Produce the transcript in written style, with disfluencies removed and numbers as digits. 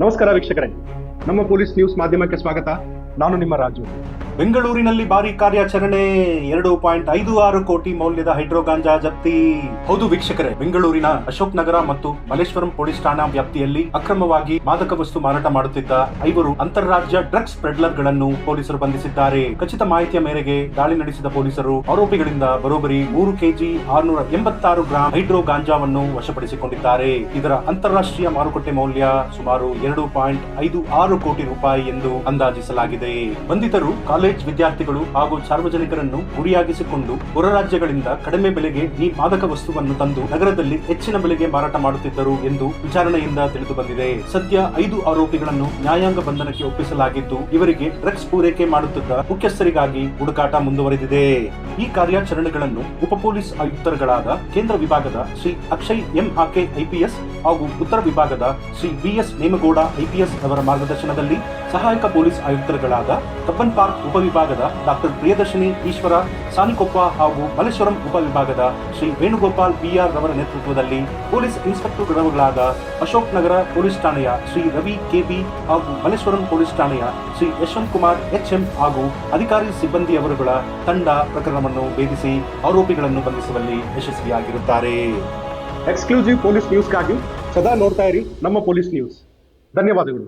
ನಮಸ್ಕಾರ ವೀಕ್ಷಕರೇ, ನಮ್ಮ ಪೊಲೀಸ್ ನ್ಯೂಸ್ ಮಾಧ್ಯಮಕ್ಕೆ ಸ್ವಾಗತ. ನಾನು ನಿಮ್ಮ ರಾಜು. ಬೆಂಗಳೂರಿನಲ್ಲಿ ಭಾರಿ ಕಾರ್ಯಾಚರಣೆ, 2.56 ಕೋಟಿ ಮೌಲ್ಯದ ಹೈಡ್ರೋ ಗಾಂಜಾ ಜಪ್ತಿ. ಹೌದು ವೀಕ್ಷಕರೇ, ಬೆಂಗಳೂರಿನ ಅಶೋಕ್ ನಗರ ಮತ್ತು ಮಲ್ಲೇಶ್ವರಂ ಪೊಲೀಸ್ ಠಾಣಾ ವ್ಯಾಪ್ತಿಯಲ್ಲಿ ಅಕ್ರಮವಾಗಿ ಮಾದಕ ವಸ್ತು ಮಾರಾಟ ಮಾಡುತ್ತಿದ್ದ 5 ಅಂತಾರಾಜ್ಯ ಡ್ರಗ್ಸ್ ಪೆಡ್ಲರ್ ಗಳನ್ನು ಪೊಲೀಸರು ಬಂಧಿಸಿದ್ದಾರೆ. ಖಚಿತ ಮಾಹಿತಿಯ ಮೇರೆಗೆ ದಾಳಿ ನಡೆಸಿದ ಪೊಲೀಸರು ಆರೋಪಿಗಳಿಂದ ಬರೋಬ್ಬರಿ 3 ಕೆಜಿ 686 ಗ್ರಾಂ ಹೈಡ್ರೋ ಗಾಂಜಾವನ್ನು ವಶಪಡಿಸಿಕೊಂಡಿದ್ದಾರೆ. ಇದರ ಅಂತಾರಾಷ್ಟ್ರೀಯ ಮಾರುಕಟ್ಟೆ ಮೌಲ್ಯ ಸುಮಾರು 2.56 ಕೋಟಿ ರೂಪಾಯಿ ಎಂದು ಅಂದಾಜಿಸಲಾಗಿದೆ. ಬಂಧಿತರು ಕಾಲೇಜ್ ವಿದ್ಯಾರ್ಥಿಗಳು ಹಾಗೂ ಸಾರ್ವಜನಿಕರನ್ನು ಗುರಿಯಾಗಿಸಿಕೊಂಡು ಹೊರ ರಾಜ್ಯಗಳಿಂದ ಕಡಿಮೆ ಬೆಲೆಗೆ ಈ ಮಾದಕ ವಸ್ತುವನ್ನು ತಂದು ನಗರದಲ್ಲಿ ಹೆಚ್ಚಿನ ಬೆಲೆಗೆ ಮಾರಾಟ ಮಾಡುತ್ತಿದ್ದರು ಎಂದು ವಿಚಾರಣೆಯಿಂದ ತಿಳಿದು ಬಂದಿದೆ. ಸದ್ಯ 5 ಆರೋಪಿಗಳನ್ನು ನ್ಯಾಯಾಂಗ ಬಂಧನಕ್ಕೆ ಒಪ್ಪಿಸಲಾಗಿದ್ದು, ಇವರಿಗೆ ಡ್ರಗ್ಸ್ ಪೂರೈಕೆ ಮಾಡುತ್ತಿದ್ದ ಮುಖ್ಯಸ್ಥರಿಗಾಗಿ ಹುಡುಕಾಟ ಮುಂದುವರೆದಿದೆ. ಈ ಕಾರ್ಯಾಚರಣೆಗಳನ್ನು ಉಪ ಪೊಲೀಸ್ ಆಯುಕ್ತರುಗಳಾದ ಕೇಂದ್ರ ವಿಭಾಗದ ಶ್ರೀ ಅಕ್ಷಯ್ ಎಂ ಆಕೆ ಐಪಿಎಸ್ ಹಾಗೂ ಉತ್ತರ ವಿಭಾಗದ ಶ್ರೀ ಬಿಎಸ್ ನೇಮಗೌಡ ಐಪಿಎಸ್ ಅವರ ಮಾರ್ಗದರ್ಶನದಲ್ಲಿ ಸಹಾಯಕ ಪೊಲೀಸ್ ಆಯುಕ್ತರುಗಳಾದ ಕಬ್ಬನ್ ಪಾರ್ಕ್ ಉಪವಿಭಾಗದ ಡಾಕ್ಟರ್ ಪ್ರಿಯದರ್ಶಿನಿ ಈಶ್ವರ ಸಾನಿಕೊಪ್ಪ ಹಾಗೂ ಮಲ್ಲೇಶ್ವರಂ ಉಪವಿಭಾಗದ ಶ್ರೀ ವೇಣುಗೋಪಾಲ್ ಬಿಆರ್ ರವರ ನೇತೃತ್ವದಲ್ಲಿ ಪೊಲೀಸ್ ಇನ್ಸ್ಪೆಕ್ಟರ್ಗಳಾದ ಅಶೋಕ್ ನಗರ ಪೊಲೀಸ್ ಠಾಣೆಯ ಶ್ರೀ ರವಿ ಕೆಬಿ ಹಾಗೂ ಮಲ್ಲೇಶ್ವರಂ ಪೊಲೀಸ್ ಠಾಣೆಯ ಶ್ರೀ ಯಶವಂತ್ ಕುಮಾರ್ ಎಚ್ಎಂ ಹಾಗೂ ಅಧಿಕಾರಿ ಸಿಬ್ಬಂದಿಯವರುಗಳ ತಂಡ ಪ್ರಕರಣವನ್ನು ಭೇದಿಸಿ ಆರೋಪಿಗಳನ್ನು ಬಂಧಿಸುವಲ್ಲಿ ಯಶಸ್ವಿಯಾಗಿರುತ್ತಾರೆ. ಎಕ್ಸ್ಕ್ಲೂಸಿವ್ ಪೊಲೀಸ್ ನ್ಯೂಸ್ಗಾಗಿ ಸದಾ ನೋಡ್ತಾ ಇರಿ ನಮ್ಮ ಪೊಲೀಸ್ ನ್ಯೂಸ್. ಧನ್ಯವಾದಗಳು.